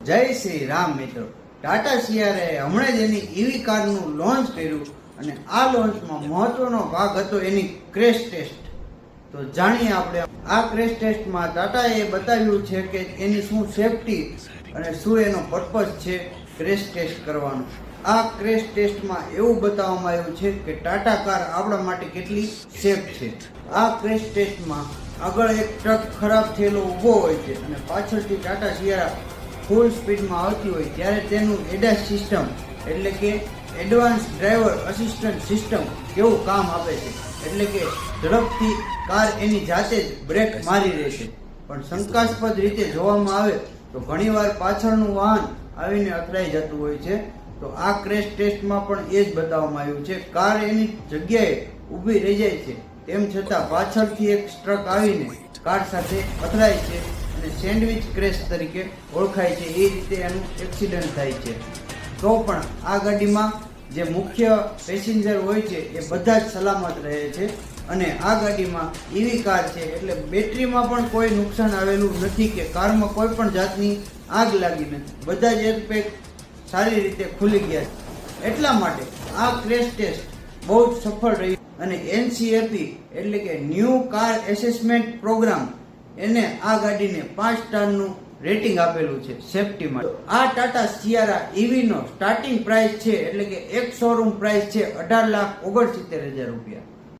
જય શ્રી રામ મિત્રો, ટાટા સિયારાએ હમણાં જ એની ઈવી કારનું લોન્ચ કર્યું અને આ લોન્ચમાં મહત્વનો ભાગ હતો એની ક્રેશ ટેસ્ટ. તો જાણીએ આપણે આ ક્રેશ ટેસ્ટમાં ટાટાએ બતાવ્યું છે કે એની શું સેફટી અને શું એનો પર્પઝ છે ક્રેશ ટેસ્ટ કરવાનો. આ ક્રેશ ટેસ્ટમાં એવું બતાવવામાં આવ્યું છે કે ટાટા કાર આપણા માટે કેટલી સેફ છે. આ ક્રેશ ટેસ્ટમાં આગળ એક ટ્રક ખરાબ થયેલો ઊભો હોય છે અને પાછળથી ટાટા સિયારા ફૂલ સ્પીડમાં આવતી હોય ત્યારે તેનું એડાસ સિસ્ટમ એટલે કે એડવાન્સ ડ્રાઈવર અસિસ્ટન્ટ સિસ્ટમ કેવું કામ આપે છે. એટલે કે ઝડપથી કાર એની જાતે જ બ્રેક મારી રહેશે. પણ શંકાસ્પદ રીતે જોવામાં આવે તો ઘણીવાર પાછળનું વાહન આવીને અથડાઈ જતું હોય છે. તો આ ક્રેશ ટેસ્ટમાં પણ એ જ બતાવવામાં આવ્યું છે. કાર એની જગ્યાએ ઊભી રહી જાય છે, તેમ છતાં પાછળથી એક ટ્રક આવીને કાર સાથે અથડાય છે અને સેન્ડવિચ ક્રેશ તરીકે ઓળખાય છે. એ રીતે એનું એક્સિડન્ટ થાય છે. તો પણ આ ગાડીમાં જે મુખ્ય પેસેન્જર હોય છે એ બધા જ સલામત રહે છે અને આ ગાડીમાં ઈવી કાર છે એટલે બેટરીમાં પણ કોઈ નુકસાન આવેલું નથી કે કારમાં કોઈ પણ જાતની આગ લાગી નથી. બધા જ એક પેક સારી રીતે ખુલી ગયા છે. એટલા માટે આ ક્રેશ ટેસ્ટ બહુ જ સફળ રહ્યું અને NCAP એટલે કે ન્યૂ કાર એસેસમેન્ટ પ્રોગ્રામ એને આ ગાડીને 5 સ્ટારનું રેટિંગ આપેલું છે સેફટી માટે. આ ટાટા સિયારા ઈવી નો સ્ટાર્ટિંગ પ્રાઇસ છે એટલે કે એક શોરૂમ પ્રાઇસ છે 18,69,000 રૂપિયા.